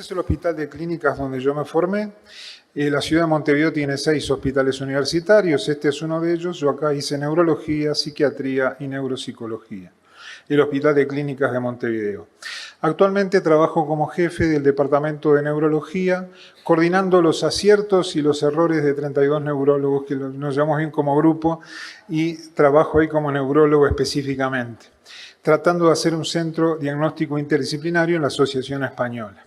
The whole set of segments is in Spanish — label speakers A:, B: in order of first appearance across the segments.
A: es el hospital de clínicas donde yo me formé. La ciudad de Montevideo tiene 6 hospitales universitarios, este es uno de ellos. Yo acá hice neurología, psiquiatría y neuropsicología. El Hospital de Clínicas de Montevideo. Actualmente trabajo como jefe del Departamento de Neurología, coordinando los aciertos y los errores de 32 neurólogos que nos llamamos bien como grupo, y trabajo ahí como neurólogo específicamente, tratando de hacer un centro diagnóstico interdisciplinario en la Asociación Española.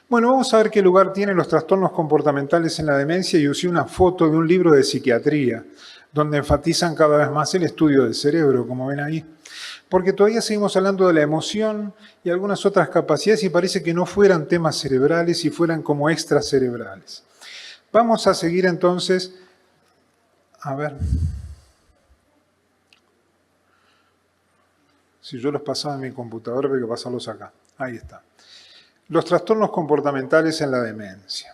A: Bueno, vamos a ver qué lugar tienen los trastornos comportamentales en la demencia, y usé una foto de un libro de psiquiatría, donde enfatizan cada vez más el estudio del cerebro, como ven ahí. Porque todavía seguimos hablando de la emoción y algunas otras capacidades y parece que no fueran temas cerebrales y fueran como extracerebrales. Vamos a seguir entonces, a ver, si yo los pasaba en mi computadora, tengo que pasarlos acá. Ahí está. Los trastornos comportamentales en la demencia.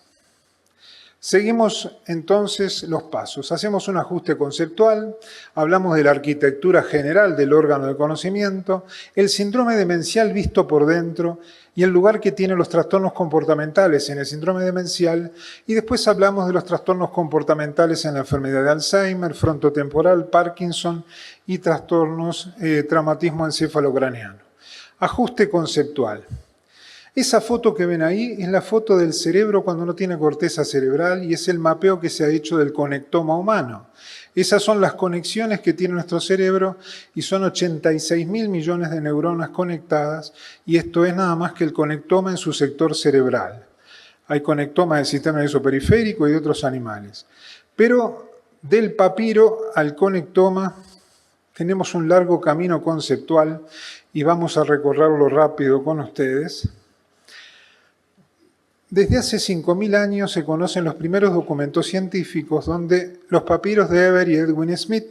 A: Seguimos entonces los pasos. Hacemos un ajuste conceptual, hablamos de la arquitectura general del órgano de conocimiento, el síndrome demencial visto por dentro y el lugar que tienen los trastornos comportamentales en el síndrome demencial, y después hablamos de los trastornos comportamentales en la enfermedad de Alzheimer, frontotemporal, Parkinson y trastornos traumatismo encefalocraneano. Ajuste conceptual. Esa foto que ven ahí es la foto del cerebro cuando no tiene corteza cerebral y es el mapeo que se ha hecho del conectoma humano. Esas son las conexiones que tiene nuestro cerebro y son 86.000 millones de neuronas conectadas, y esto es nada más que el conectoma en su sector cerebral. Hay conectoma del sistema nervioso periférico y de otros animales. Pero del papiro al conectoma tenemos un largo camino conceptual y vamos a recorrerlo rápido con ustedes. Desde hace 5.000 años se conocen los primeros documentos científicos donde los papiros de Eber y Edwin Smith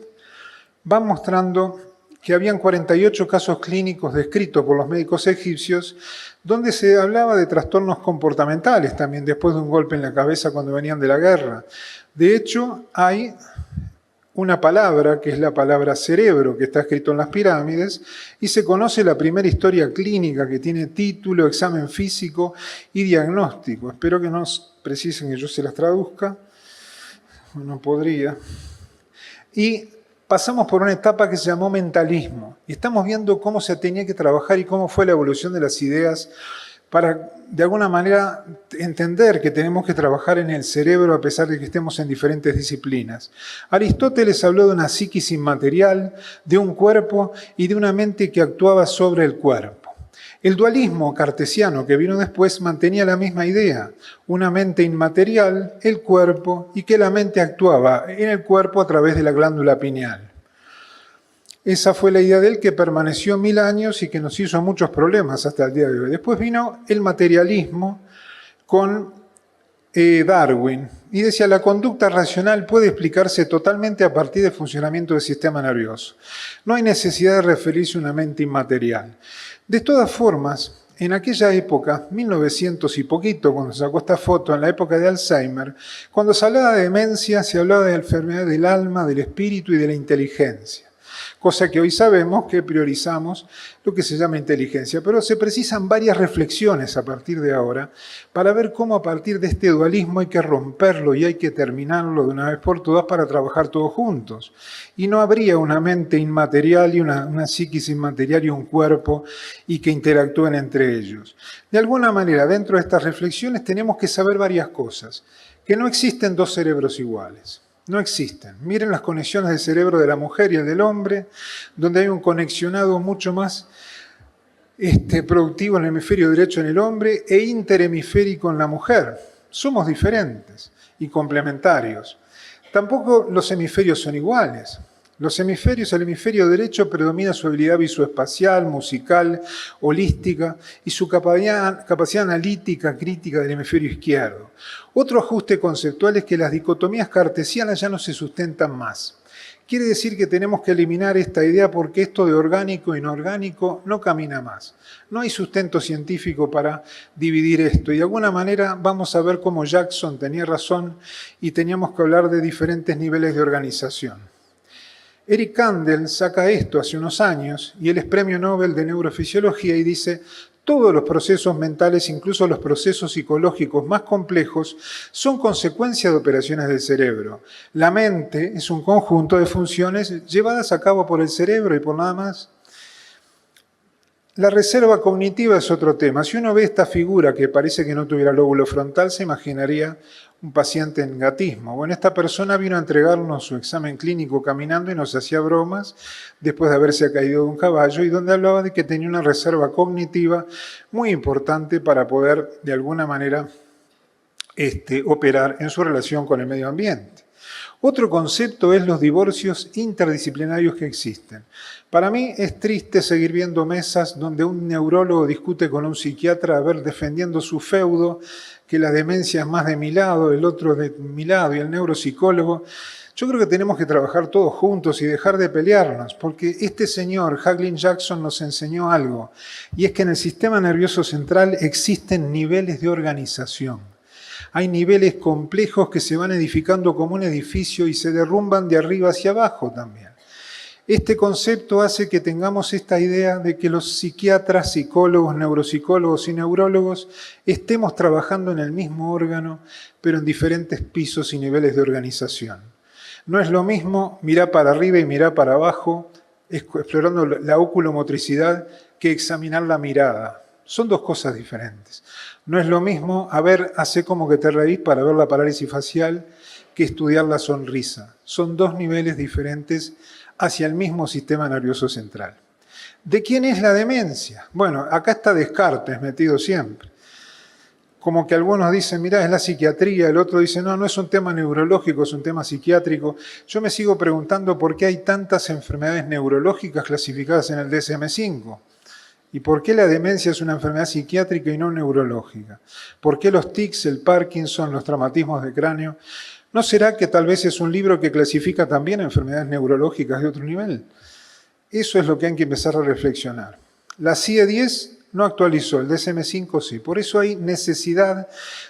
A: van mostrando que habían 48 casos clínicos descritos por los médicos egipcios donde se hablaba de trastornos comportamentales también después de un golpe en la cabeza cuando venían de la guerra. De hecho, hay una palabra, que es la palabra cerebro, que está escrito en las pirámides, y se conoce la primera historia clínica que tiene título, examen físico y diagnóstico. Espero que no precisen que yo se las traduzca, no podría. Y pasamos por una etapa que se llamó mentalismo, y estamos viendo cómo se tenía que trabajar y cómo fue la evolución de las ideas para, de alguna manera, entender que tenemos que trabajar en el cerebro a pesar de que estemos en diferentes disciplinas. Aristóteles habló de una psiquis inmaterial, de un cuerpo y de una mente que actuaba sobre el cuerpo. El dualismo cartesiano que vino después mantenía la misma idea, una mente inmaterial, el cuerpo, y que la mente actuaba en el cuerpo a través de la glándula pineal. Esa fue la idea de él, que permaneció 1000 años y que nos hizo muchos problemas hasta el día de hoy. Después vino el materialismo con Darwin y decía: la conducta racional puede explicarse totalmente a partir del funcionamiento del sistema nervioso. No hay necesidad de referirse a una mente inmaterial. De todas formas, en aquella época, 1900 y poquito, cuando se sacó esta foto, en la época de Alzheimer, cuando se hablaba de demencia, se hablaba de enfermedad del alma, del espíritu y de la inteligencia. Cosa que hoy sabemos que priorizamos lo que se llama inteligencia, pero se precisan varias reflexiones a partir de ahora para ver cómo a partir de este dualismo hay que romperlo y hay que terminarlo de una vez por todas para trabajar todos juntos. Y no habría una mente inmaterial y una psiquis inmaterial y un cuerpo y que interactúen entre ellos. De alguna manera, dentro de estas reflexiones tenemos que saber varias cosas, que no existen dos cerebros iguales. No existen. Miren las conexiones del cerebro de la mujer y el del hombre, donde hay un conexionado mucho más productivo en el hemisferio derecho en el hombre e interhemisférico en la mujer. Somos diferentes y complementarios. Tampoco los hemisferios son iguales. Los hemisferios, el hemisferio derecho predomina su habilidad visoespacial, musical, holística y su capacidad analítica, crítica del hemisferio izquierdo. Otro ajuste conceptual es que las dicotomías cartesianas ya no se sustentan más. Quiere decir que tenemos que eliminar esta idea porque esto de orgánico e inorgánico no camina más. No hay sustento científico para dividir esto y de alguna manera vamos a ver cómo Jackson tenía razón y teníamos que hablar de diferentes niveles de organización. Eric Kandel saca esto hace unos años y él es premio Nobel de Neurofisiología y dice: Todos los procesos mentales, incluso los procesos psicológicos más complejos, son consecuencia de operaciones del cerebro. La mente es un conjunto de funciones llevadas a cabo por el cerebro y por nada más. La reserva cognitiva es otro tema. Si uno ve esta figura que parece que no tuviera lóbulo frontal, se imaginaría un paciente en gatismo. Bueno, esta persona vino a entregarnos su examen clínico caminando y nos hacía bromas después de haberse caído de un caballo y donde hablaba de que tenía una reserva cognitiva muy importante para poder, de alguna manera, operar en su relación con el medio ambiente. Otro concepto es los divorcios interdisciplinarios que existen. Para mí es triste seguir viendo mesas donde un neurólogo discute con un psiquiatra, a ver, defendiendo su feudo, que la demencia es más de mi lado, el otro de mi lado y el neuropsicólogo. Yo creo que tenemos que trabajar todos juntos y dejar de pelearnos, porque este señor, Hagelin Jackson, nos enseñó algo, y es que en el sistema nervioso central existen niveles de organización. Hay niveles complejos que se van edificando como un edificio y se derrumban de arriba hacia abajo también. Este concepto hace que tengamos esta idea de que los psiquiatras, psicólogos, neuropsicólogos y neurólogos estemos trabajando en el mismo órgano, pero en diferentes pisos y niveles de organización. No es lo mismo mirar para arriba y mirar para abajo, explorando la oculomotricidad, que examinar la mirada. Son dos cosas diferentes. No es lo mismo, hace como que te reís para ver la parálisis facial, que estudiar la sonrisa. Son dos niveles diferentes hacia el mismo sistema nervioso central. ¿De quién es la demencia? Bueno, acá está Descartes metido siempre. Como que algunos dicen, mirá, es la psiquiatría, el otro dice, no, no es un tema neurológico, es un tema psiquiátrico. Yo me sigo preguntando por qué hay tantas enfermedades neurológicas clasificadas en el DSM-5. ¿Y por qué la demencia es una enfermedad psiquiátrica y no neurológica? ¿Por qué los tics, el Parkinson, los traumatismos de cráneo? ¿No será que tal vez es un libro que clasifica también enfermedades neurológicas de otro nivel? Eso es lo que hay que empezar a reflexionar. La CIE-10 no actualizó, el DSM-5 sí. Por eso hay necesidad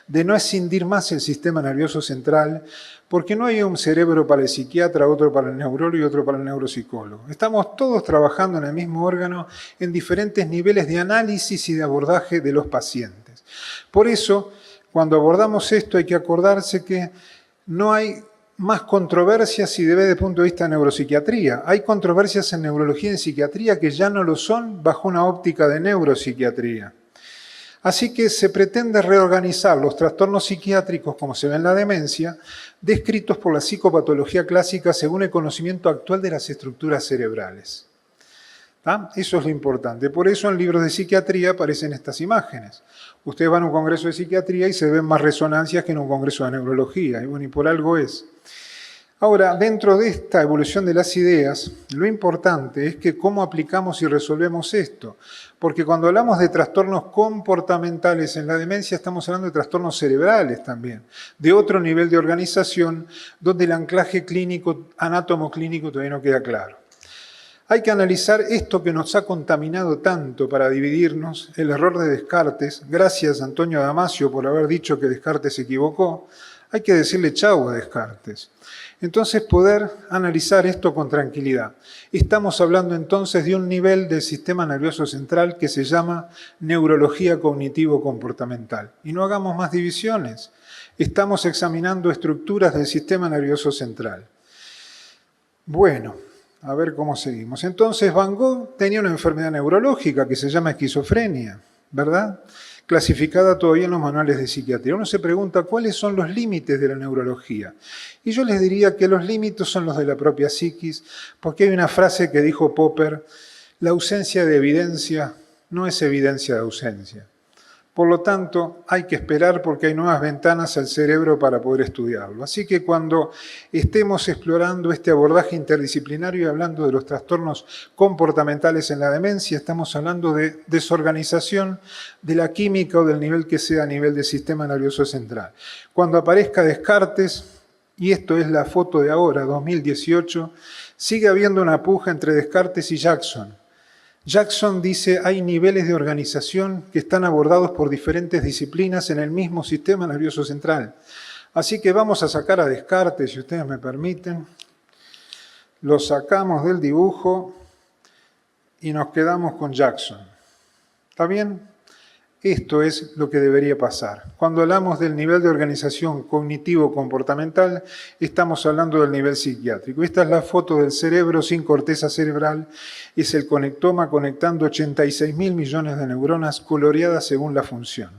A: de no escindir más el sistema nervioso central, porque no hay un cerebro para el psiquiatra, otro para el neurólogo y otro para el neuropsicólogo. Estamos todos trabajando en el mismo órgano en diferentes niveles de análisis y de abordaje de los pacientes. Por eso, cuando abordamos esto hay que acordarse que no hay más controversias si debe desde el punto de vista de neuropsiquiatría. Hay controversias en neurología y en psiquiatría que ya no lo son bajo una óptica de neuropsiquiatría. Así que se pretende reorganizar los trastornos psiquiátricos, como se ve en la demencia, descritos por la psicopatología clásica según el conocimiento actual de las estructuras cerebrales. ¿Ah? Eso es lo importante. Por eso en libros de psiquiatría aparecen estas imágenes. Ustedes van a un congreso de psiquiatría y se ven más resonancias que en un congreso de neurología. Y bueno, y por algo es. Ahora, dentro de esta evolución de las ideas, lo importante es que cómo aplicamos y resolvemos esto. Porque cuando hablamos de trastornos comportamentales en la demencia, estamos hablando de trastornos cerebrales también, de otro nivel de organización, donde el anclaje clínico, anátomo-clínico todavía no queda claro. Hay que analizar esto que nos ha contaminado tanto para dividirnos, el error de Descartes. Gracias, Antonio Damasio, por haber dicho que Descartes se equivocó. Hay que decirle chau a Descartes. Entonces, poder analizar esto con tranquilidad. Estamos hablando entonces de un nivel del sistema nervioso central que se llama neurología cognitivo-comportamental. Y no hagamos más divisiones. Estamos examinando estructuras del sistema nervioso central. Bueno, a ver cómo seguimos. Entonces, Van Gogh tenía una enfermedad neurológica que se llama esquizofrenia, ¿verdad? Clasificada todavía en los manuales de psiquiatría. Uno se pregunta cuáles son los límites de la neurología. Y yo les diría que los límites son los de la propia psiquis, porque hay una frase que dijo Popper, la ausencia de evidencia no es evidencia de ausencia. Por lo tanto, hay que esperar porque hay nuevas ventanas al cerebro para poder estudiarlo. Así que cuando estemos explorando este abordaje interdisciplinario y hablando de los trastornos comportamentales en la demencia, estamos hablando de desorganización de la química o del nivel que sea a nivel del sistema nervioso central. Cuando aparezca Descartes, y esto es la foto de ahora, 2018, sigue habiendo una puja entre Descartes y Jackson. Jackson dice hay niveles de organización que están abordados por diferentes disciplinas en el mismo sistema nervioso central. Así que vamos a sacar a Descartes, si ustedes me permiten. Lo sacamos del dibujo y nos quedamos con Jackson. ¿Está bien? Esto es lo que debería pasar. Cuando hablamos del nivel de organización cognitivo-comportamental, estamos hablando del nivel psiquiátrico. Esta es la foto del cerebro sin corteza cerebral. Es el conectoma conectando 86.000 millones de neuronas coloreadas según la función.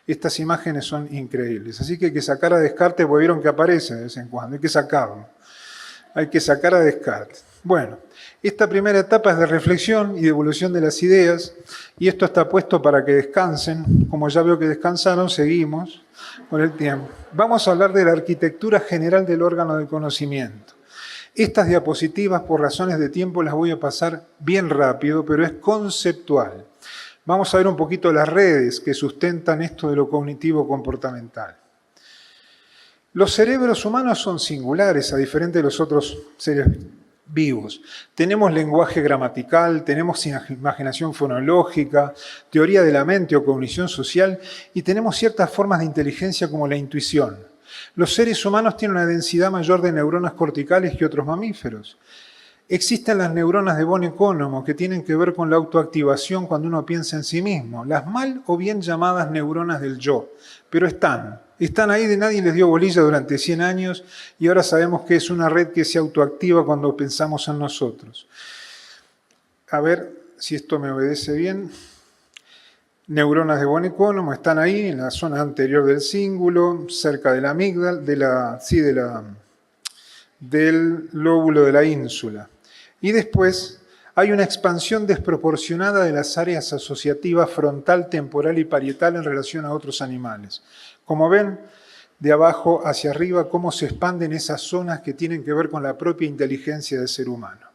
A: Estas imágenes son increíbles. Así que hay que sacar a Descartes, porque vieron que aparece de vez en cuando. Hay que sacarlo. Hay que sacar a Descartes. Bueno, esta primera etapa es de reflexión y de evolución de las ideas, y esto está puesto para que descansen. Como ya veo que descansaron, seguimos con el tiempo. Vamos a hablar de la arquitectura general del órgano del conocimiento. Estas diapositivas, por razones de tiempo, las voy a pasar bien rápido, pero es conceptual. Vamos a ver un poquito las redes que sustentan esto de lo cognitivo-comportamental. Los cerebros humanos son singulares, a diferencia de los otros seres vivos. Tenemos lenguaje gramatical, tenemos imaginación fonológica, teoría de la mente o cognición social, y tenemos ciertas formas de inteligencia como la intuición. Los seres humanos tienen una densidad mayor de neuronas corticales que otros mamíferos. Existen las neuronas de von Economo que tienen que ver con la autoactivación cuando uno piensa en sí mismo, las mal o bien llamadas neuronas del yo, pero están ahí, nadie les dio bolilla durante 100 años y ahora sabemos que es una red que se autoactiva cuando pensamos en nosotros. A ver si esto me obedece bien. Neuronas de von Economo están ahí en la zona anterior del cíngulo, cerca de la amígdala, del lóbulo de la ínsula. Y después hay una expansión desproporcionada de las áreas asociativas frontal, temporal y parietal en relación a otros animales. Como ven, de abajo hacia arriba, cómo se expanden esas zonas que tienen que ver con la propia inteligencia del ser humano.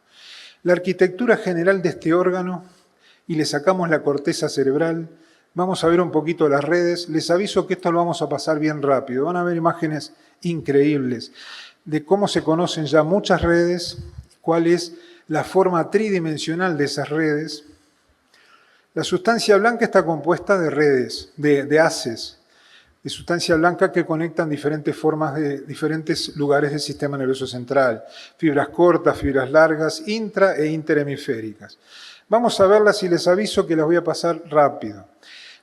A: La arquitectura general de este órgano, y le sacamos la corteza cerebral, vamos a ver un poquito las redes. Les aviso que esto lo vamos a pasar bien rápido. Van a ver imágenes increíbles de cómo se conocen ya muchas redes, cuál es la forma tridimensional de esas redes. La sustancia blanca está compuesta de redes, de haces, de sustancia blanca que conectan diferentes formas de diferentes lugares del sistema nervioso central. Fibras cortas, fibras largas, intra e interhemisféricas. Vamos a verlas y les aviso que las voy a pasar rápido.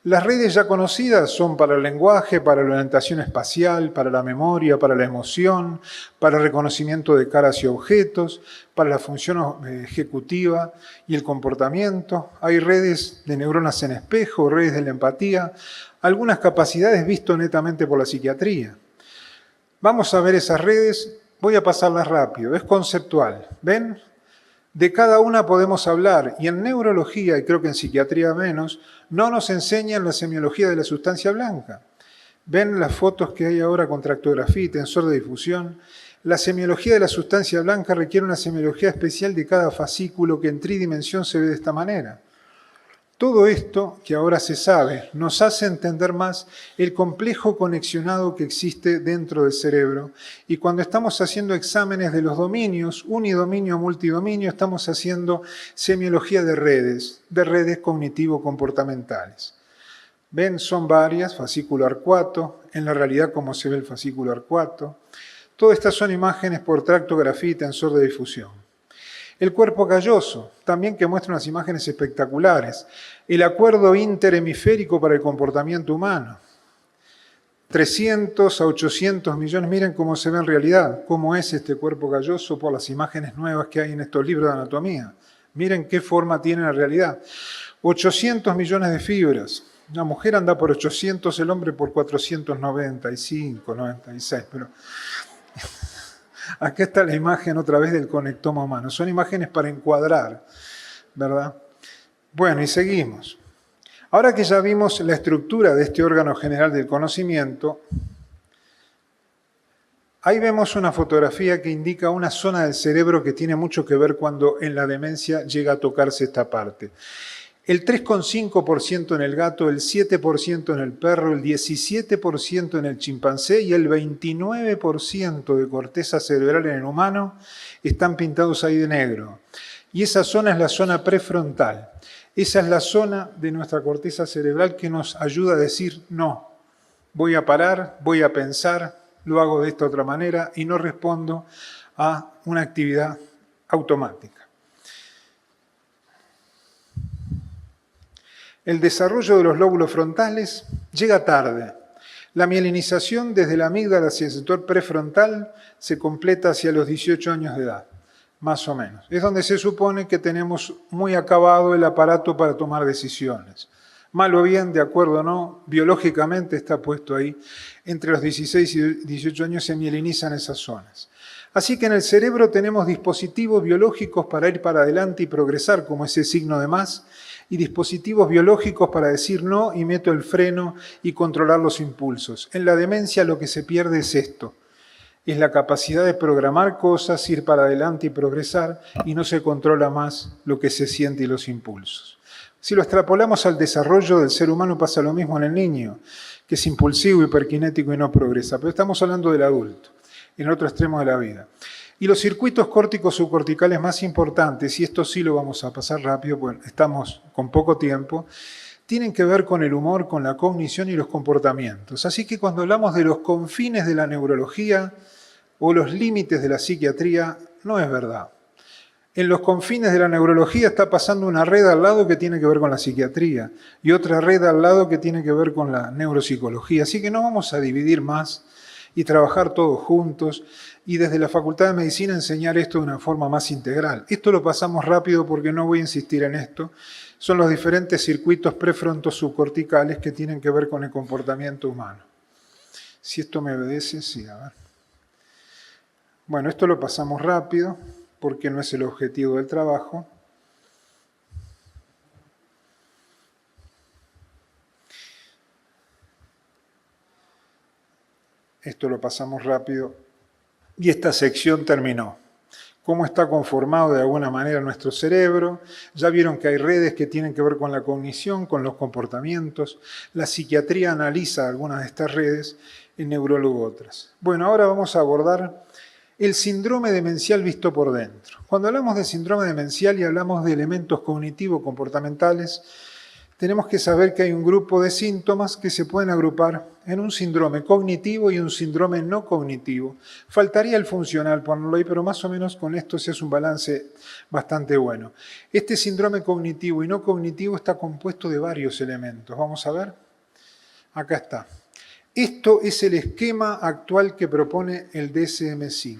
A: Las redes ya conocidas son para el lenguaje, para la orientación espacial, para la memoria, para la emoción, para el reconocimiento de caras y objetos, para la función ejecutiva y el comportamiento. Hay redes de neuronas en espejo, redes de la empatía, algunas capacidades vistas netamente por la psiquiatría. Vamos a ver esas redes, voy a pasarlas rápido, es conceptual, ¿ven? De cada una podemos hablar, y en neurología, y creo que en psiquiatría menos, no nos enseñan la semiología de la sustancia blanca. Ven las fotos que hay ahora con tractografía y tensor de difusión. La semiología de la sustancia blanca requiere una semiología especial de cada fascículo que en tridimensión se ve de esta manera. Todo esto, que ahora se sabe, nos hace entender más el complejo conexionado que existe dentro del cerebro. Y cuando estamos haciendo exámenes de los dominios, unidominio, multidominio, estamos haciendo semiología de redes cognitivo-comportamentales. Ven, son varias, fascículo arcuato, en la realidad como se ve el fascículo arcuato. Todas estas son imágenes por tractografía y tensor de difusión. El cuerpo calloso, también que muestra unas imágenes espectaculares. El acuerdo interhemisférico para el comportamiento humano. 300 a 800 millones, miren cómo se ve en realidad, cómo es este cuerpo calloso por las imágenes nuevas que hay en estos libros de anatomía. Miren qué forma tiene en realidad. 800 millones de fibras. La mujer anda por 800, el hombre por 495, 96, pero... Acá está la imagen otra vez del conectoma humano. Son imágenes para encuadrar, ¿verdad? Bueno, y seguimos. Ahora que ya vimos la estructura de este órgano general del conocimiento, ahí vemos una fotografía que indica una zona del cerebro que tiene mucho que ver cuando en la demencia llega a tocarse esta parte. El 3,5% en el gato, el 7% en el perro, el 17% en el chimpancé y el 29% de corteza cerebral en el humano están pintados ahí de negro. Y esa zona es la zona prefrontal. Esa es la zona de nuestra corteza cerebral que nos ayuda a decir no. Voy a parar, voy a pensar, lo hago de esta otra manera y no respondo a una actividad automática. El desarrollo de los lóbulos frontales llega tarde. La mielinización desde la amígdala hacia el sector prefrontal se completa hacia los 18 años de edad, más o menos. Es donde se supone que tenemos muy acabado el aparato para tomar decisiones. Mal o bien, de acuerdo o no, biológicamente está puesto ahí. Entre los 16 y 18 años se mielinizan esas zonas. Así que en el cerebro tenemos dispositivos biológicos para ir para adelante y progresar, como ese signo de más, y dispositivos biológicos para decir no y meto el freno y controlar los impulsos. En la demencia lo que se pierde es esto. Es la capacidad de programar cosas, ir para adelante y progresar, y no se controla más lo que se siente y los impulsos. Si lo extrapolamos al desarrollo del ser humano, pasa lo mismo en el niño, que es impulsivo, hiperkinético y no progresa. Pero estamos hablando del adulto, en el otro extremo de la vida. Y los circuitos córticos subcorticales más importantes, y esto sí lo vamos a pasar rápido, porque estamos con poco tiempo, tienen que ver con el humor, con la cognición y los comportamientos. Así que cuando hablamos de los confines de la neurología o los límites de la psiquiatría, no es verdad. En los confines de la neurología está pasando una red al lado que tiene que ver con la psiquiatría y otra red al lado que tiene que ver con la neuropsicología. Así que no vamos a dividir más y trabajar todos juntos y desde la Facultad de Medicina enseñar esto de una forma más integral. Esto lo pasamos rápido porque no voy a insistir en esto. Son los diferentes circuitos prefrontos subcorticales que tienen que ver con el comportamiento humano. Si esto me obedece, sí, a ver. Bueno, esto lo pasamos rápido porque no es el objetivo del trabajo. Esto lo pasamos rápido y esta sección terminó. Cómo está conformado de alguna manera nuestro cerebro. Ya vieron que hay redes que tienen que ver con la cognición, con los comportamientos. La psiquiatría analiza algunas de estas redes, el neurólogo otras. Bueno, ahora vamos a abordar el síndrome demencial visto por dentro. Cuando hablamos de síndrome demencial y hablamos de elementos cognitivo-comportamentales, tenemos que saber que hay un grupo de síntomas que se pueden agrupar en un síndrome cognitivo y un síndrome no cognitivo. Faltaría el funcional ponerlo ahí, pero más o menos con esto se hace un balance bastante bueno. Este síndrome cognitivo y no cognitivo está compuesto de varios elementos. Vamos a ver. Acá está. Esto es el esquema actual que propone el DSM-5.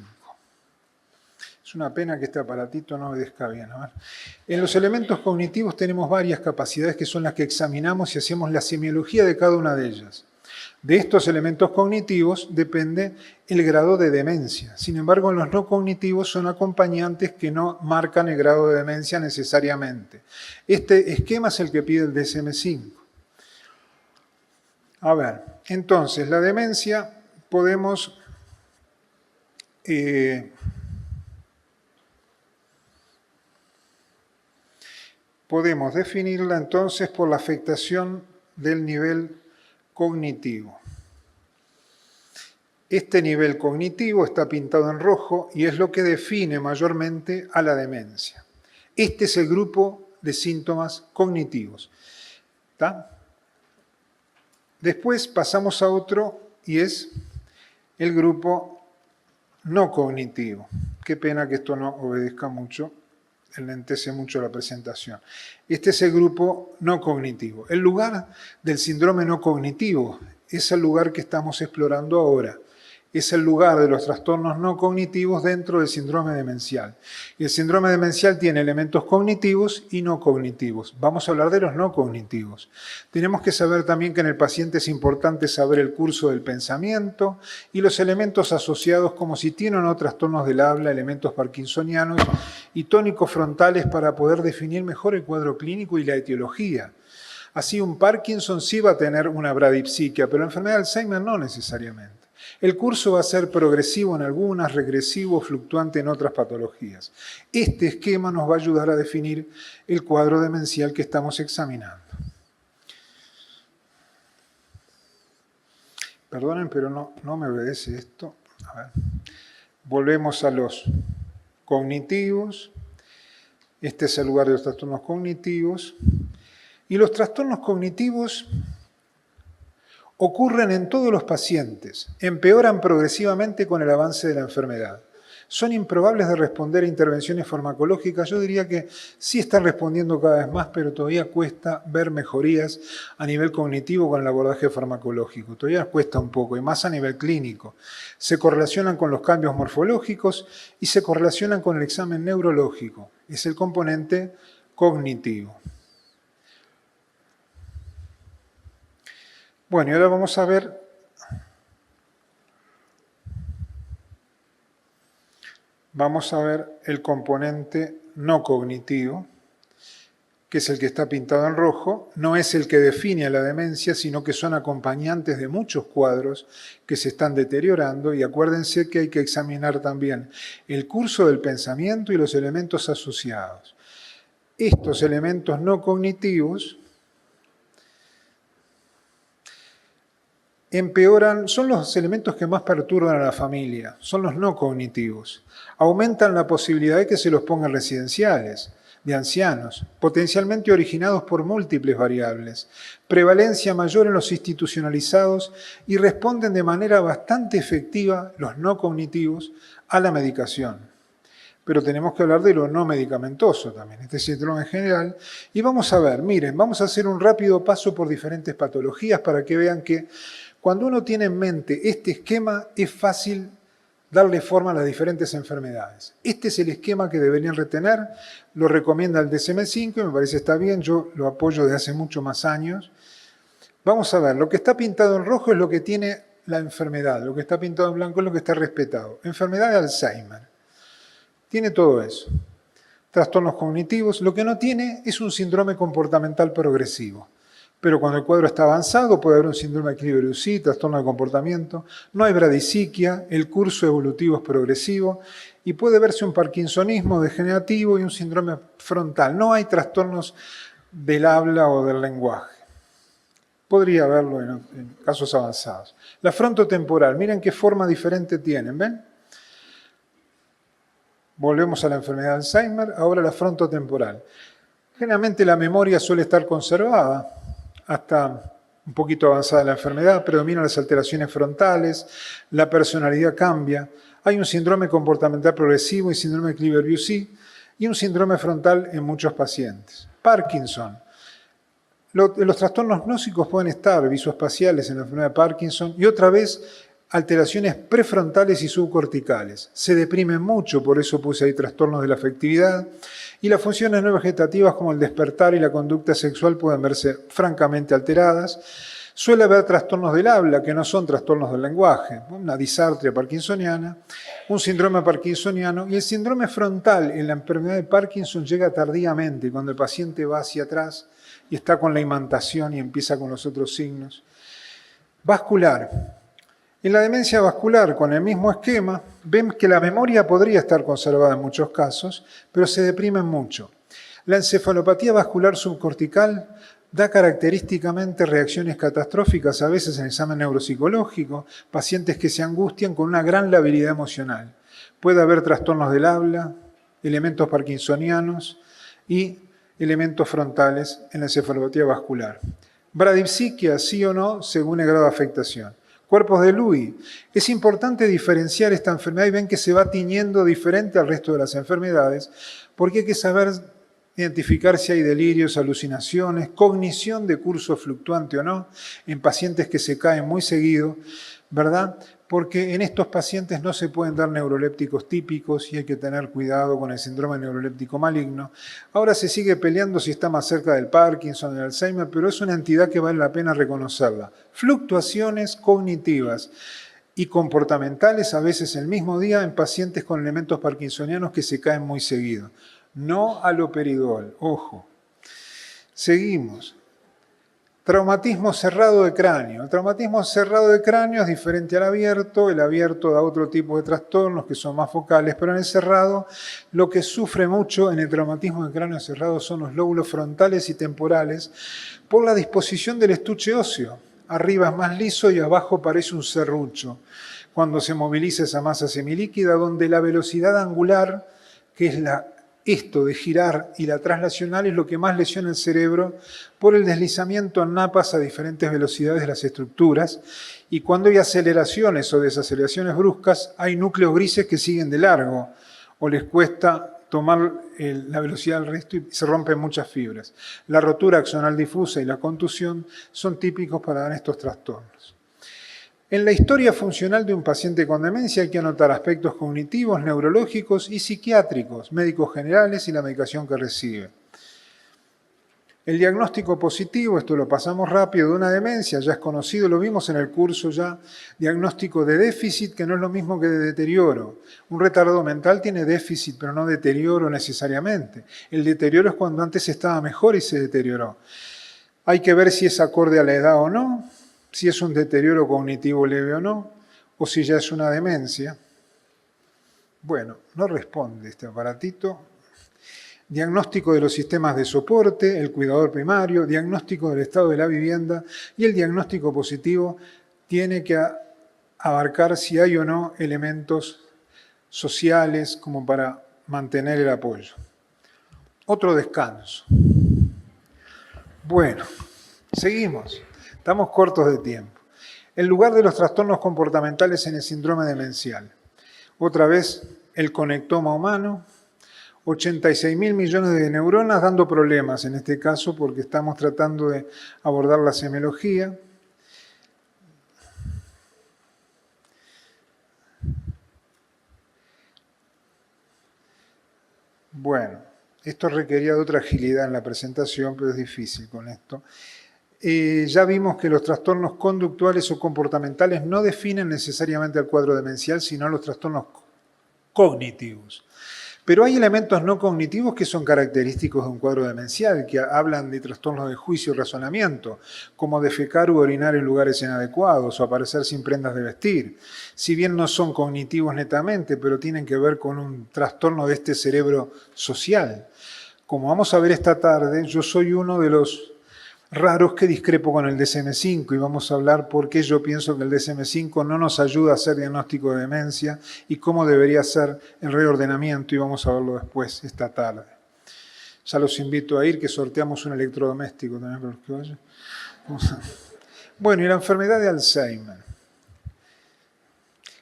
A: Es una pena que este aparatito no obedezca bien. A ver. En los elementos cognitivos tenemos varias capacidades que son las que examinamos y hacemos la semiología de cada una de ellas. De estos elementos cognitivos depende el grado de demencia. Sin embargo, en los no cognitivos son acompañantes que no marcan el grado de demencia necesariamente. Este esquema es el que pide el DSM-5. A ver, entonces, la demencia podemos definirla entonces por la afectación del nivel cognitivo. Este nivel cognitivo está pintado en rojo y es lo que define mayormente a la demencia. Este es el grupo de síntomas cognitivos. ¿Está? Después pasamos a otro y es el grupo no cognitivo. Qué pena que esto no obedezca mucho, enlentece mucho la presentación. Este es el grupo no cognitivo. El lugar del síndrome no cognitivo es el lugar que estamos explorando ahora. Es el lugar de los trastornos no cognitivos dentro del síndrome demencial. Y el síndrome demencial tiene elementos cognitivos y no cognitivos. Vamos a hablar de los no cognitivos. Tenemos que saber también que en el paciente es importante saber el curso del pensamiento y los elementos asociados como si tiene o no trastornos del habla, elementos parkinsonianos y tónicos frontales para poder definir mejor el cuadro clínico y la etiología. Así un Parkinson sí va a tener una bradipsiquia, pero la enfermedad de Alzheimer no necesariamente. El curso va a ser progresivo en algunas, regresivo, fluctuante en otras patologías. Este esquema nos va a ayudar a definir el cuadro demencial que estamos examinando. Perdonen, pero no me obedece esto. A ver. Volvemos a los cognitivos. Este es el lugar de los trastornos cognitivos. Y los trastornos cognitivos ocurren en todos los pacientes, empeoran progresivamente con el avance de la enfermedad. ¿Son improbables de responder a intervenciones farmacológicas? Yo diría que sí están respondiendo cada vez más, pero todavía cuesta ver mejorías a nivel cognitivo con el abordaje farmacológico. Todavía cuesta un poco, y más a nivel clínico. Se correlacionan con los cambios morfológicos y se correlacionan con el examen neurológico. Es el componente cognitivo. Bueno, y ahora vamos a ver el componente no cognitivo, que es el que está pintado en rojo. No es el que define a la demencia, sino que son acompañantes de muchos cuadros que se están deteriorando. Y acuérdense que hay que examinar también el curso del pensamiento y los elementos asociados. Estos elementos no cognitivos empeoran, son los elementos que más perturban a la familia, son los no cognitivos. Aumentan la posibilidad de que se los pongan residenciales de ancianos, potencialmente originados por múltiples variables, prevalencia mayor en los institucionalizados y responden de manera bastante efectiva, los no cognitivos, a la medicación. Pero tenemos que hablar de lo no medicamentoso también, este síndrome en general. Y vamos a ver, miren, vamos a hacer un rápido paso por diferentes patologías para que vean que cuando uno tiene en mente este esquema, es fácil darle forma a las diferentes enfermedades. Este es el esquema que deberían retener, lo recomienda el DSM-5 y me parece está bien, yo lo apoyo desde hace muchos más años. Vamos a ver, lo que está pintado en rojo es lo que tiene la enfermedad, lo que está pintado en blanco es lo que está respetado. Enfermedad de Alzheimer. Tiene todo eso. Trastornos cognitivos, lo que no tiene es un síndrome comportamental progresivo. Pero cuando el cuadro está avanzado puede haber un síndrome de equilibrio-UCI, trastorno de comportamiento, no hay bradisiquia, el curso evolutivo es progresivo y puede verse un parkinsonismo degenerativo y un síndrome frontal. No hay trastornos del habla o del lenguaje. Podría haberlo en casos avanzados. La frontotemporal, miren qué forma diferente tienen, ¿ven? Volvemos a la enfermedad de Alzheimer, ahora la frontotemporal. Generalmente la memoria suele estar conservada hasta un poquito avanzada la enfermedad, predominan las alteraciones frontales, la personalidad cambia, hay un síndrome comportamental progresivo y síndrome de Kliver-Bucy y un síndrome frontal en muchos pacientes. Parkinson. Los trastornos gnósicos pueden estar visoespaciales en la enfermedad de Parkinson y otra vez alteraciones prefrontales y subcorticales. Se deprimen mucho, por eso puse ahí trastornos de la afectividad, y las funciones no vegetativas como el despertar y la conducta sexual pueden verse francamente alteradas. Suele haber trastornos del habla, que no son trastornos del lenguaje, una disartria parkinsoniana, un síndrome parkinsoniano, y el síndrome frontal en la enfermedad de Parkinson llega tardíamente, cuando el paciente va hacia atrás y está con la imantación y empieza con los otros signos. Vascular. En la demencia vascular, con el mismo esquema, ven que la memoria podría estar conservada en muchos casos, pero se deprimen mucho. La encefalopatía vascular subcortical da característicamente reacciones catastróficas, a veces en el examen neuropsicológico, pacientes que se angustian con una gran labilidad emocional. Puede haber trastornos del habla, elementos parkinsonianos y elementos frontales en la encefalopatía vascular. Bradipsiquia, sí o no, según el grado de afectación. Cuerpos de Lewy. Es importante diferenciar esta enfermedad y ven que se va tiñendo diferente al resto de las enfermedades porque hay que saber identificar si hay delirios, alucinaciones, cognición de curso fluctuante o no, en pacientes que se caen muy seguido, ¿verdad? Porque en estos pacientes no se pueden dar neurolépticos típicos y hay que tener cuidado con el síndrome neuroléptico maligno. Ahora se sigue peleando si está más cerca del Parkinson, del Alzheimer, pero es una entidad que vale la pena reconocerla. Fluctuaciones cognitivas y comportamentales a veces el mismo día en pacientes con elementos parkinsonianos que se caen muy seguido. No aloperidol, ojo. Seguimos. Traumatismo cerrado de cráneo. El traumatismo cerrado de cráneo es diferente al abierto. El abierto da otro tipo de trastornos que son más focales, pero en el cerrado lo que sufre mucho en el traumatismo de cráneo cerrado son los lóbulos frontales y temporales por la disposición del estuche óseo. Arriba es más liso y abajo parece un serrucho. Cuando se moviliza esa masa semilíquida donde la velocidad angular, que es la Esto de girar y la traslacional es lo que más lesiona el cerebro por el deslizamiento en napas a diferentes velocidades de las estructuras, y cuando hay aceleraciones o desaceleraciones bruscas, hay núcleos grises que siguen de largo o les cuesta tomar la velocidad del resto y se rompen muchas fibras. La rotura axonal difusa y la contusión son típicos para dar estos trastornos. En la historia funcional de un paciente con demencia hay que anotar aspectos cognitivos, neurológicos y psiquiátricos, médicos generales y la medicación que recibe. El diagnóstico positivo, esto lo pasamos rápido, de una demencia, ya es conocido, lo vimos en el curso ya, diagnóstico de déficit, que no es lo mismo que de deterioro. Un retardo mental tiene déficit, pero no deterioro necesariamente. El deterioro es cuando antes estaba mejor y se deterioró. Hay que ver si es acorde a la edad o no, si es un deterioro cognitivo leve o no, o si ya es una demencia. Bueno, no responde este aparatito. Diagnóstico de los sistemas de soporte, el cuidador primario, diagnóstico del estado de la vivienda, y el diagnóstico positivo tiene que abarcar si hay o no elementos sociales como para mantener el apoyo. Otro descanso. Bueno, seguimos. Estamos cortos de tiempo. El lugar de los trastornos comportamentales en el síndrome demencial. Otra vez, el conectoma humano. 86.000 millones de neuronas dando problemas en este caso porque estamos tratando de abordar la semiología. Bueno, esto requería de otra agilidad en la presentación, pero es difícil con esto. Ya vimos que los trastornos conductuales o comportamentales no definen necesariamente el cuadro demencial, sino los trastornos cognitivos. Pero hay elementos no cognitivos que son característicos de un cuadro demencial, que hablan de trastornos de juicio y razonamiento, como defecar u orinar en lugares inadecuados o aparecer sin prendas de vestir. Si bien no son cognitivos netamente, pero tienen que ver con un trastorno de este cerebro social. Como vamos a ver esta tarde, yo soy uno de los raros que discrepo con el DSM-5 y vamos a hablar por qué yo pienso que el DSM-5 no nos ayuda a hacer diagnóstico de demencia y cómo debería ser el reordenamiento, y vamos a verlo después esta tarde. Ya los invito a ir, que sorteamos un electrodoméstico también para los que vayan. Bueno, y la enfermedad de Alzheimer.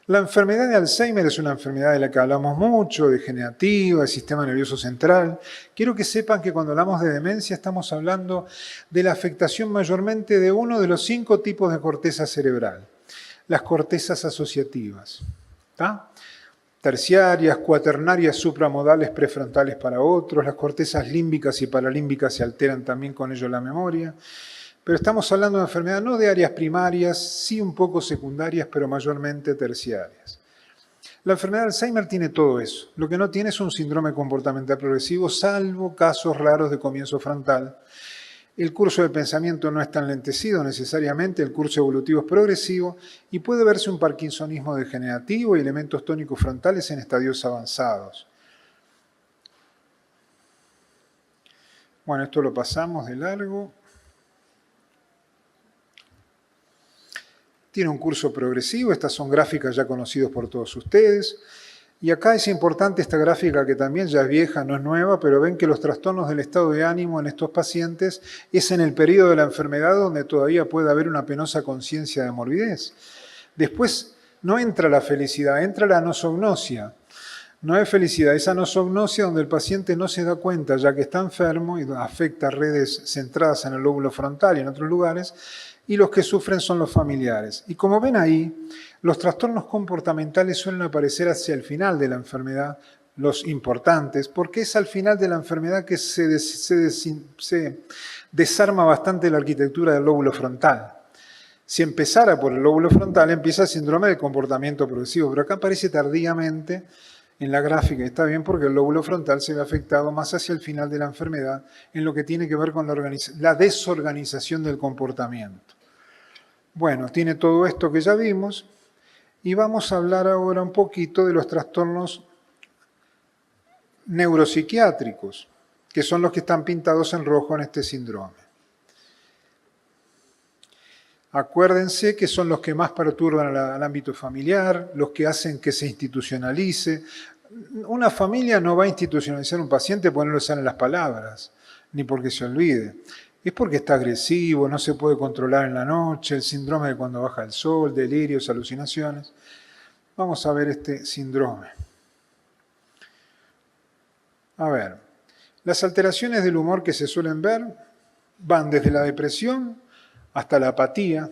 A: La enfermedad de Alzheimer es una enfermedad de la que hablamos mucho, degenerativa, del sistema nervioso central. Quiero que sepan que cuando hablamos de demencia estamos hablando de la afectación mayormente de uno de los 5 tipos de corteza cerebral, las cortezas asociativas, ¿tá? Terciarias, cuaternarias, supramodales, prefrontales para otros, las cortezas límbicas y paralímbicas se alteran también con ello la memoria. Pero estamos hablando de una enfermedad no de áreas primarias, sí un poco secundarias, pero mayormente terciarias. La enfermedad de Alzheimer tiene todo eso. Lo que no tiene es un síndrome comportamental progresivo, salvo casos raros de comienzo frontal. El curso del pensamiento no está enlentecido necesariamente, el curso evolutivo es progresivo y puede verse un parkinsonismo degenerativo y elementos tónicos frontales en estadios avanzados. Bueno, esto lo pasamos de largo. Tiene un curso progresivo, estas son gráficas ya conocidas por todos ustedes. Y acá es importante esta gráfica que también ya es vieja, no es nueva, pero ven que los trastornos del estado de ánimo en estos pacientes es en el periodo de la enfermedad donde todavía puede haber una penosa conciencia de morbidez. Después no entra la felicidad, entra la anosognosia. No es felicidad, es anosognosia donde el paciente no se da cuenta ya que está enfermo y afecta redes centradas en el lóbulo frontal y en otros lugares, y los que sufren son los familiares. Y como ven ahí, los trastornos comportamentales suelen aparecer hacia el final de la enfermedad, los importantes, porque es al final de la enfermedad que se desarma bastante la arquitectura del lóbulo frontal. Si empezara por el lóbulo frontal, empieza el síndrome del comportamiento progresivo, pero acá aparece tardíamente en la gráfica, y está bien porque el lóbulo frontal se ve afectado más hacia el final de la enfermedad en lo que tiene que ver con la desorganización del comportamiento. Bueno, tiene todo esto que ya vimos y vamos a hablar ahora un poquito de los trastornos neuropsiquiátricos, que son los que están pintados en rojo en este síndrome. Acuérdense que son los que más perturban al ámbito familiar, los que hacen que se institucionalice, Una familia no va a institucionalizar un paciente porque no le salen las palabras, ni porque se olvide. Es porque está agresivo, no se puede controlar en la noche, el síndrome de cuando baja el sol, delirios, alucinaciones. Vamos a ver este síndrome. A ver, las alteraciones del humor que se suelen ver van desde la depresión hasta la apatía,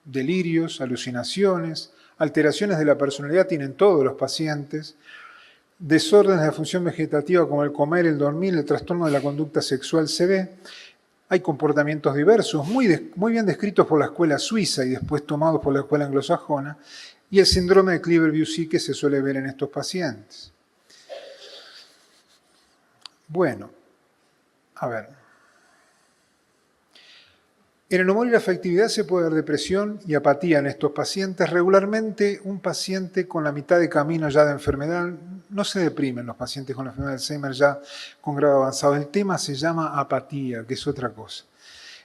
A: delirios, alucinaciones, alteraciones de la personalidad tienen todos los pacientes, desórdenes de la función vegetativa como el comer, el dormir, el trastorno de la conducta sexual se ve. Hay comportamientos diversos, muy bien descritos por la escuela suiza y después tomados por la escuela anglosajona, y el síndrome de Clever-Bussy que se suele ver en estos pacientes. Bueno, a ver. En el humor y la afectividad se puede ver depresión y apatía en estos pacientes. Regularmente un paciente con la mitad de camino ya de enfermedad, no se deprimen los pacientes con la enfermedad de Alzheimer ya con grado avanzado. El tema se llama apatía, que es otra cosa.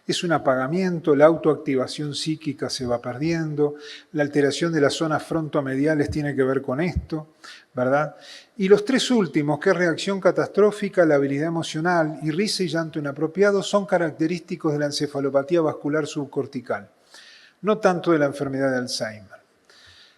A: Es un apagamiento, la autoactivación psíquica se va perdiendo, la alteración de las zonas frontomediales tiene que ver con esto, ¿verdad? Y los tres últimos, que es reacción catastrófica, la habilidad emocional y risa y llanto inapropiado, son característicos de la encefalopatía vascular subcortical, no tanto de la enfermedad de Alzheimer.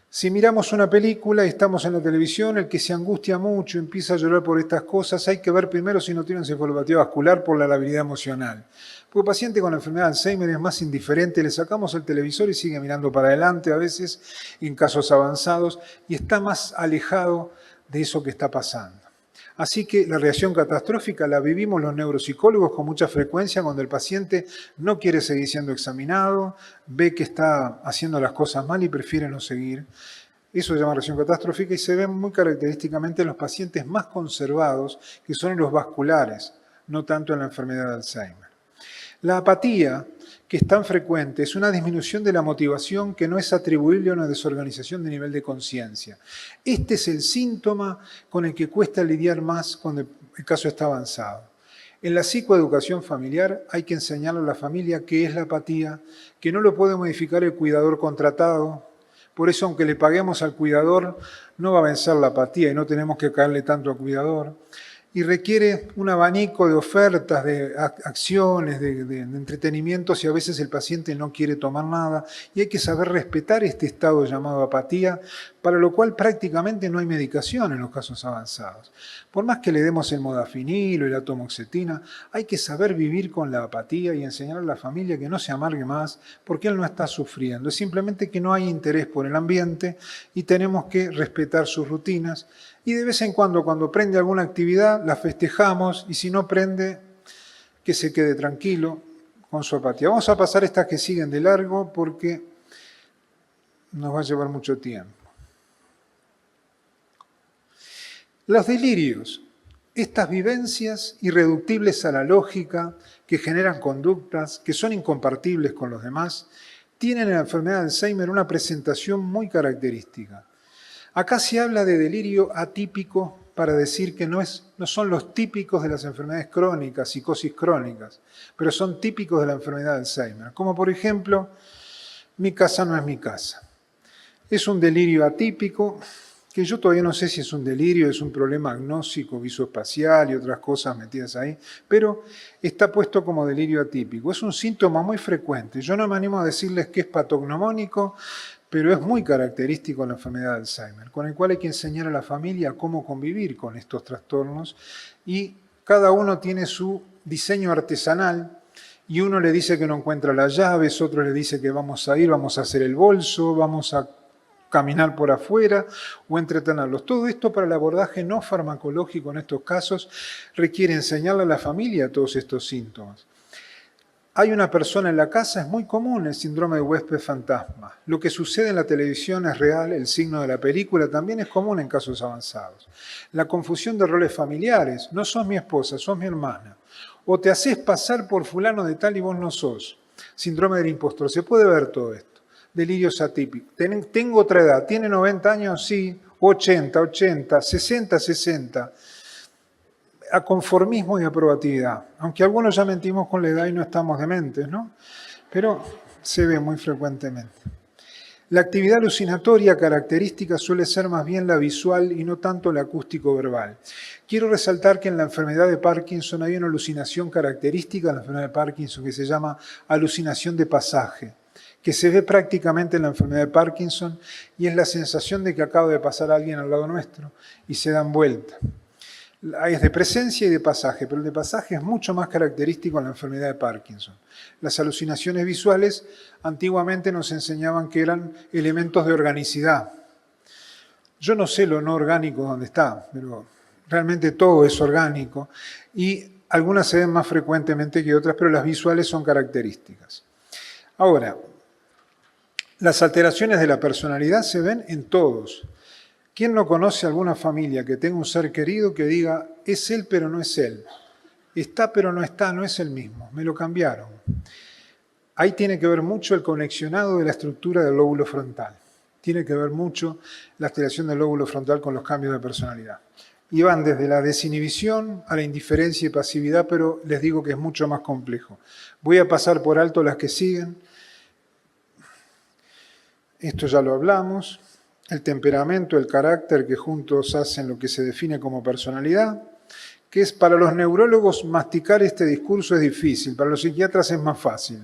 A: Si miramos una película y estamos en la televisión, el que se angustia mucho, empieza a llorar por estas cosas, hay que ver primero si no tiene encefalopatía vascular por la labilidad emocional. Porque el paciente con la enfermedad de Alzheimer es más indiferente, le sacamos el televisor y sigue mirando para adelante a veces, en casos avanzados, y está más alejado de eso que está pasando. Así que la reacción catastrófica la vivimos los neuropsicólogos con mucha frecuencia cuando el paciente no quiere seguir siendo examinado, ve que está haciendo las cosas mal y prefiere no seguir. Eso se llama reacción catastrófica y se ve muy característicamente en los pacientes más conservados, que son los vasculares, no tanto en la enfermedad de Alzheimer. La apatía, que es tan frecuente, es una disminución de la motivación que no es atribuible a una desorganización de nivel de conciencia. Este es el síntoma con el que cuesta lidiar más cuando el caso está avanzado. En la psicoeducación familiar hay que enseñarle a la familia qué es la apatía, que no lo puede modificar el cuidador contratado. Por eso, aunque le paguemos al cuidador, no va a vencer la apatía y no tenemos que caerle tanto al cuidador. Y requiere un abanico de ofertas, de acciones, de entretenimientos y a veces el paciente no quiere tomar nada y hay que saber respetar este estado llamado apatía, para lo cual prácticamente no hay medicación en los casos avanzados. Por más que le demos el modafinil o la atomoxetina, hay que saber vivir con la apatía y enseñar a la familia que no se amargue más porque él no está sufriendo. Es simplemente que no hay interés por el ambiente y tenemos que respetar sus rutinas. Y de vez en cuando prende alguna actividad, la festejamos y si no prende, que se quede tranquilo con su apatía. Vamos a pasar estas que siguen de largo porque nos va a llevar mucho tiempo. Los delirios, estas vivencias irreductibles a la lógica, que generan conductas que son incompatibles con los demás, tienen en la enfermedad de Alzheimer una presentación muy característica. Acá se habla de delirio atípico para decir que no son los típicos de las enfermedades crónicas, psicosis crónicas, pero son típicos de la enfermedad de Alzheimer. Como por ejemplo, mi casa no es mi casa. Es un delirio atípico, que yo todavía no sé si es un delirio, es un problema agnóstico, visoespacial y otras cosas metidas ahí, pero está puesto como delirio atípico. Es un síntoma muy frecuente. Yo no me animo a decirles que es patognomónico, pero es muy característico de la enfermedad de Alzheimer, con el cual hay que enseñar a la familia cómo convivir con estos trastornos y cada uno tiene su diseño artesanal y uno le dice que no encuentra las llaves, otro le dice que vamos a hacer el bolso, vamos a caminar por afuera o entretenerlos. Todo esto para el abordaje no farmacológico en estos casos requiere enseñarle a la familia todos estos síntomas. Hay una persona en la casa, es muy común el síndrome de huésped fantasma. Lo que sucede en la televisión es real, el signo de la película también es común en casos avanzados. La confusión de roles familiares, no sos mi esposa, sos mi hermana. O te haces pasar por fulano de tal y vos no sos. Síndrome del impostor, se puede ver todo esto. Delirios atípicos. Tengo otra edad, ¿tiene 90 años? Sí. 80, 60. A conformismo y aprobatividad. Aunque algunos ya mentimos con la edad y no estamos dementes, ¿no? Pero se ve muy frecuentemente. La actividad alucinatoria característica suele ser más bien la visual y no tanto la acústico-verbal. Quiero resaltar que en la enfermedad de Parkinson hay una alucinación característica de la enfermedad de Parkinson que se llama alucinación de pasaje, que se ve prácticamente en la enfermedad de Parkinson y es la sensación de que acaba de pasar alguien al lado nuestro y se dan vuelta. Es de presencia y de pasaje, pero el de pasaje es mucho más característico en la enfermedad de Parkinson. Las alucinaciones visuales antiguamente nos enseñaban que eran elementos de organicidad. Yo no sé lo no orgánico dónde está, pero realmente todo es orgánico y algunas se ven más frecuentemente que otras, pero las visuales son características. Ahora, las alteraciones de la personalidad se ven en todos. ¿Quién no conoce alguna familia que tenga un ser querido que diga, es él pero no es él? Está pero no está, no es el mismo, me lo cambiaron. Ahí tiene que ver mucho el conexionado de la estructura del lóbulo frontal. Tiene que ver mucho la alteración del lóbulo frontal con los cambios de personalidad. Y van desde la desinhibición a la indiferencia y pasividad, pero les digo que es mucho más complejo. Voy a pasar por alto las que siguen. Esto ya lo hablamos. El temperamento, el carácter que juntos hacen lo que se define como personalidad, que es para los neurólogos masticar este discurso es difícil, para los psiquiatras es más fácil.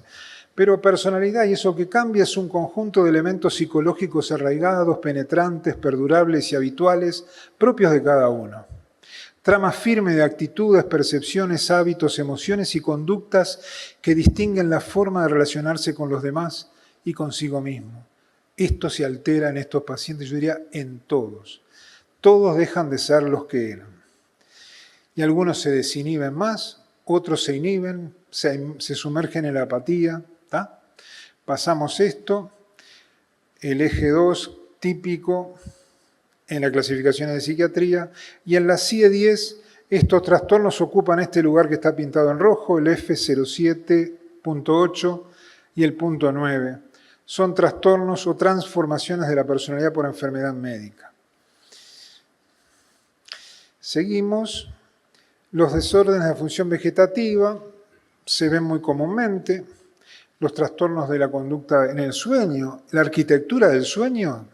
A: Pero personalidad y eso que cambia es un conjunto de elementos psicológicos arraigados, penetrantes, perdurables y habituales, propios de cada uno. Trama firme de actitudes, percepciones, hábitos, emociones y conductas que distinguen la forma de relacionarse con los demás y consigo mismo. Esto se altera en estos pacientes, yo diría en todos. Todos dejan de ser los que eran. Y algunos se desinhiben más, otros se inhiben, se sumergen en la apatía. ¿Tá? Pasamos esto, el eje 2 típico en la clasificación de psiquiatría, y en la CIE-10 estos trastornos ocupan este lugar que está pintado en rojo, el F07.8 y el punto 9. Son trastornos o transformaciones de la personalidad por enfermedad médica. Seguimos. Los desórdenes de la función vegetativa se ven muy comúnmente. Los trastornos de la conducta en el sueño, la arquitectura del sueño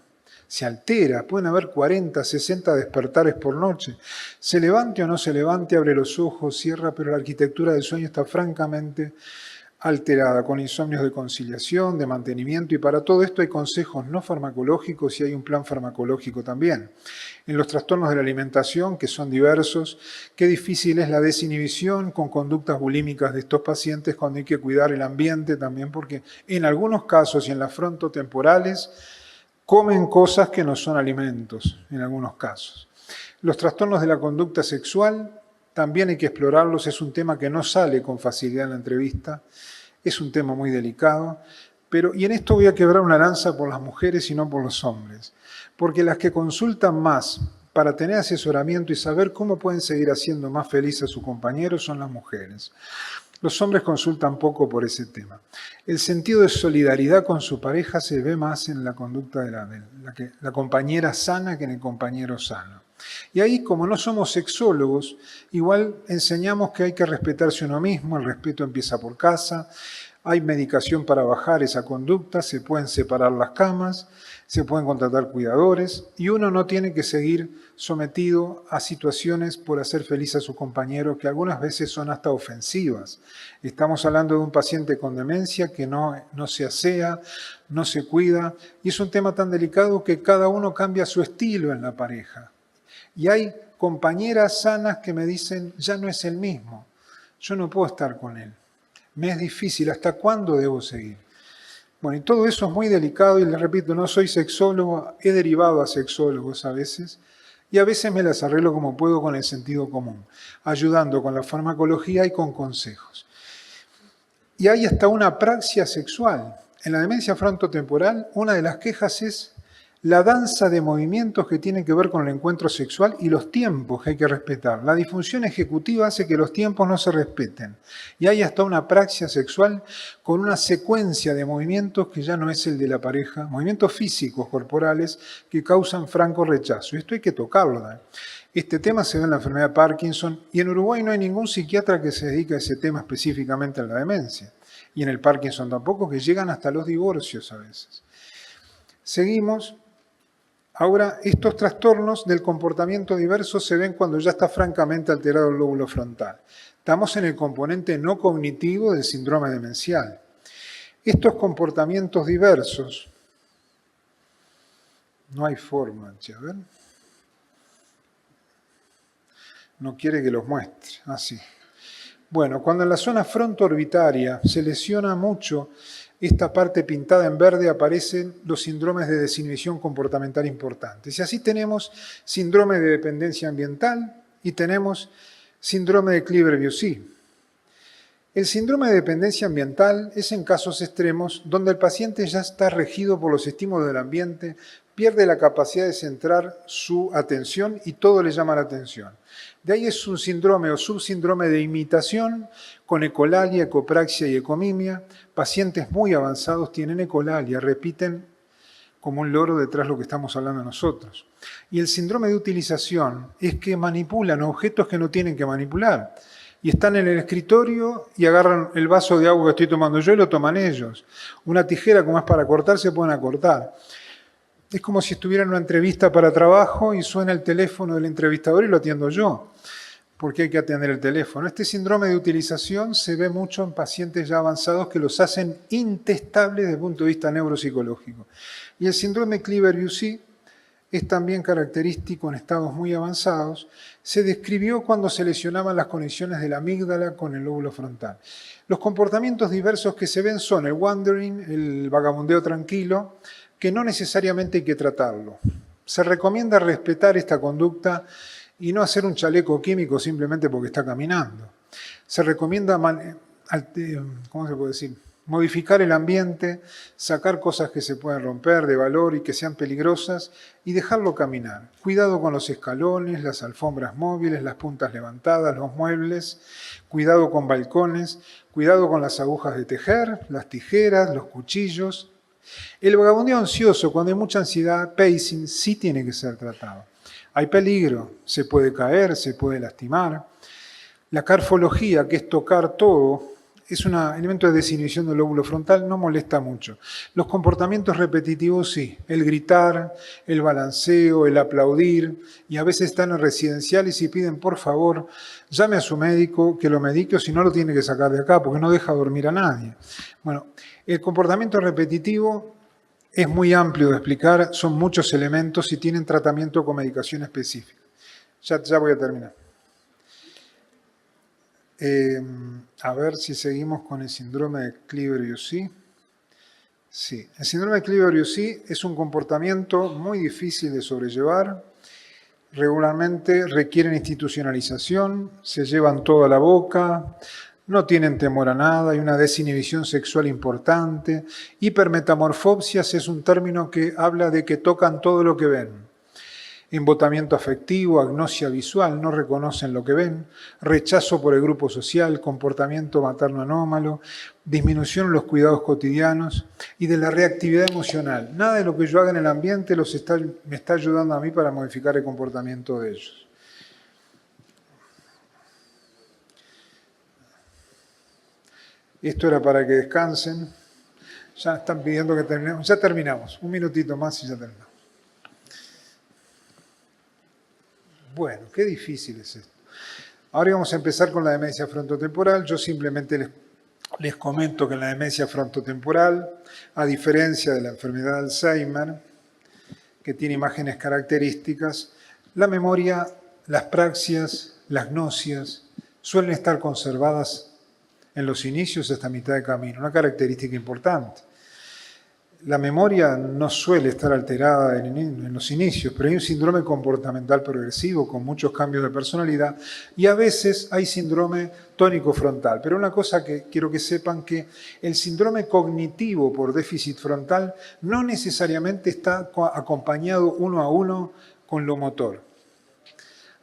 A: se altera. Pueden haber 40, 60 despertares por noche. Se levante o no se levante, abre los ojos, cierra, pero la arquitectura del sueño está francamente alterada, con insomnios de conciliación, de mantenimiento, y para todo esto hay consejos no farmacológicos y hay un plan farmacológico también. En los trastornos de la alimentación, que son diversos, qué difícil es la desinhibición con conductas bulímicas de estos pacientes cuando hay que cuidar el ambiente también, porque en algunos casos y en las frontotemporales comen cosas que no son alimentos, en algunos casos. Los trastornos de la conducta sexual, también hay que explorarlos, es un tema que no sale con facilidad en la entrevista, es un tema muy delicado, y en esto voy a quebrar una lanza por las mujeres y no por los hombres, porque las que consultan más para tener asesoramiento y saber cómo pueden seguir haciendo más feliz a su compañero son las mujeres. Los hombres consultan poco por ese tema. El sentido de solidaridad con su pareja se ve más en la conducta de la compañera sana que en el compañero sano. Y ahí, como no somos sexólogos, igual enseñamos que hay que respetarse uno mismo, el respeto empieza por casa, hay medicación para bajar esa conducta, se pueden separar las camas, se pueden contratar cuidadores y uno no tiene que seguir sometido a situaciones por hacer feliz a su compañero que algunas veces son hasta ofensivas. Estamos hablando de un paciente con demencia que no se asea, no se cuida y es un tema tan delicado que cada uno cambia su estilo en la pareja. Y hay compañeras sanas que me dicen, ya no es el mismo, yo no puedo estar con él, me es difícil, ¿hasta cuándo debo seguir? Bueno, y todo eso es muy delicado y les repito, no soy sexólogo, he derivado a sexólogos a veces y a veces me las arreglo como puedo con el sentido común, ayudando con la farmacología y con consejos. Y hay hasta una apraxia sexual. En la demencia frontotemporal, una de las quejas es la danza de movimientos que tienen que ver con el encuentro sexual y los tiempos que hay que respetar. La disfunción ejecutiva hace que los tiempos no se respeten. Y hay hasta una apraxia sexual con una secuencia de movimientos que ya no es el de la pareja, movimientos físicos, corporales, que causan franco rechazo. Esto hay que tocarlo. Este tema se ve en la enfermedad de Parkinson y en Uruguay no hay ningún psiquiatra que se dedique a ese tema específicamente en la demencia. Y en el Parkinson tampoco, que llegan hasta los divorcios a veces. Seguimos. Ahora, estos trastornos del comportamiento diverso se ven cuando ya está francamente alterado el lóbulo frontal. Estamos en el componente no cognitivo del síndrome demencial. Estos comportamientos diversos, no hay forma, a ver, no quiere que los muestre, así. Bueno, cuando en la zona fronto-orbitaria se lesiona mucho esta parte pintada en verde, aparecen los síndromes de desinhibición comportamental importantes. Y así tenemos síndrome de dependencia ambiental y tenemos síndrome de Kliver-Bucy. El síndrome de dependencia ambiental es en casos extremos donde el paciente ya está regido por los estímulos del ambiente, pierde la capacidad de centrar su atención y todo le llama la atención. De ahí es un síndrome o subsíndrome de imitación con ecolalia, ecopraxia y ecomimia. Pacientes muy avanzados tienen ecolalia, repiten como un loro detrás de lo que estamos hablando nosotros. Y el síndrome de utilización es que manipulan objetos que no tienen que manipular. Y están en el escritorio y agarran el vaso de agua que estoy tomando yo y lo toman ellos. Una tijera, como es para cortar, se pueden acortar. Es como si estuviera en una entrevista para trabajo y suena el teléfono del entrevistador y lo atiendo yo, porque hay que atender el teléfono. Este síndrome de utilización se ve mucho en pacientes ya avanzados que los hacen intestables desde el punto de vista neuropsicológico. Y el síndrome Kliver-Bucy es también característico en estados muy avanzados. Se describió cuando se lesionaban las conexiones de la amígdala con el lóbulo frontal. Los comportamientos diversos que se ven son el wandering, el vagabundeo tranquilo, que no necesariamente hay que tratarlo. Se recomienda respetar esta conducta y no hacer un chaleco químico simplemente porque está caminando. Se recomienda, ¿cómo se puede decir?, modificar el ambiente, sacar cosas que se pueden romper de valor y que sean peligrosas y dejarlo caminar. Cuidado con los escalones, las alfombras móviles, las puntas levantadas, los muebles. Cuidado con balcones. Cuidado con las agujas de tejer, las tijeras, los cuchillos. El vagabundeo ansioso, cuando hay mucha ansiedad, pacing, sí tiene que ser tratado. Hay peligro, se puede caer, se puede lastimar. La carfología, que es tocar todo, es un elemento de desinhibición del lóbulo frontal, no molesta mucho. Los comportamientos repetitivos sí, el gritar, el balanceo, el aplaudir, y a veces están en residenciales y piden, por favor, llame a su médico, que lo medique, o si no lo tiene que sacar de acá, porque no deja dormir a nadie. Bueno, el comportamiento repetitivo es muy amplio de explicar, son muchos elementos y tienen tratamiento con medicación específica. Ya voy a terminar. A ver si seguimos con el síndrome de Kliver-Bucy. Sí, el síndrome de Kliver-Bucy es un comportamiento muy difícil de sobrellevar. Regularmente requieren institucionalización, se llevan todo a la boca, no tienen temor a nada, hay una desinhibición sexual importante. Hipermetamorfopsias es un término que habla de que tocan todo lo que ven. Embotamiento afectivo, agnosia visual, no reconocen lo que ven, rechazo por el grupo social, comportamiento materno anómalo, disminución en los cuidados cotidianos y de la reactividad emocional. Nada de lo que yo haga en el ambiente me está ayudando a mí para modificar el comportamiento de ellos. Esto era para que descansen. Ya están pidiendo que terminemos. Ya terminamos. Un minutito más y ya terminamos. Bueno, qué difícil es esto. Ahora vamos a empezar con la demencia frontotemporal. Yo simplemente les comento que en la demencia frontotemporal, a diferencia de la enfermedad de Alzheimer, que tiene imágenes características, la memoria, las praxias, las gnosias, suelen estar conservadas en los inicios hasta mitad de camino, una característica importante. La memoria no suele estar alterada en los inicios, pero hay un síndrome comportamental progresivo con muchos cambios de personalidad y a veces hay síndrome tónico-frontal. Pero una cosa que quiero que sepan que el síndrome cognitivo por déficit frontal no necesariamente está acompañado uno a uno con lo motor.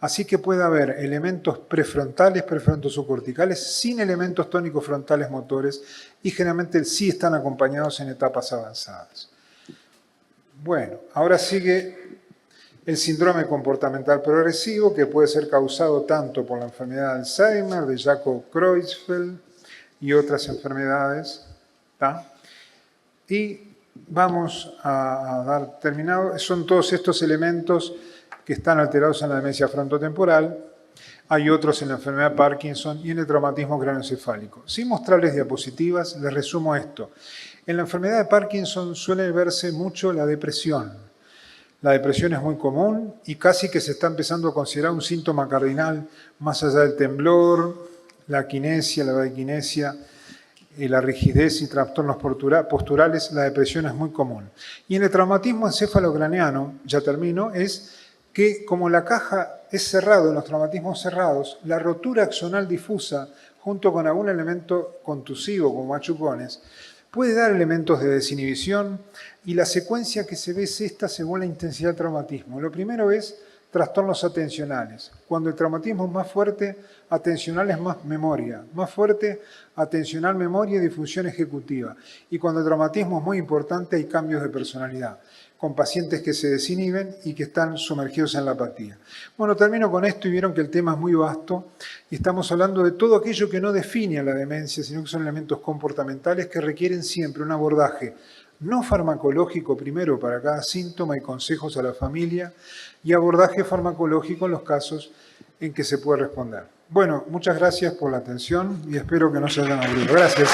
A: Así que puede haber elementos prefrontales, prefrontosocorticales, sin elementos tónicos frontales motores y generalmente sí están acompañados en etapas avanzadas. Bueno, ahora sigue el síndrome comportamental progresivo que puede ser causado tanto por la enfermedad de Alzheimer, de Jakob-Creutzfeldt y otras enfermedades. ¿tá? Y vamos a dar terminado. Son todos estos elementos que están alterados en la demencia frontotemporal. Hay otros en la enfermedad de Parkinson y en el traumatismo craneoencefálico. Sin mostrarles diapositivas, les resumo esto. En la enfermedad de Parkinson suele verse mucho la depresión. La depresión es muy común y casi que se está empezando a considerar un síntoma cardinal, más allá del temblor, la quinesia, la braquinesia, la rigidez y trastornos posturales, la depresión es muy común. Y en el traumatismo encefalocraneano, ya termino, es que como la caja es cerrada en los traumatismos cerrados, la rotura axonal difusa, junto con algún elemento contusivo como machucones, puede dar elementos de desinhibición y la secuencia que se ve es esta según la intensidad del traumatismo. Lo primero es trastornos atencionales. Cuando el traumatismo es más fuerte, atencional es más memoria. Más fuerte, atencional, memoria y difusión ejecutiva. Y cuando el traumatismo es muy importante, hay cambios de personalidad, con pacientes que se desinhiben y que están sumergidos en la apatía. Bueno, termino con esto y vieron que el tema es muy vasto y estamos hablando de todo aquello que no define a la demencia, sino que son elementos comportamentales que requieren siempre un abordaje no farmacológico primero para cada síntoma y consejos a la familia y abordaje farmacológico en los casos en que se puede responder. Bueno, muchas gracias por la atención y espero que no se hayan aburrido. Gracias.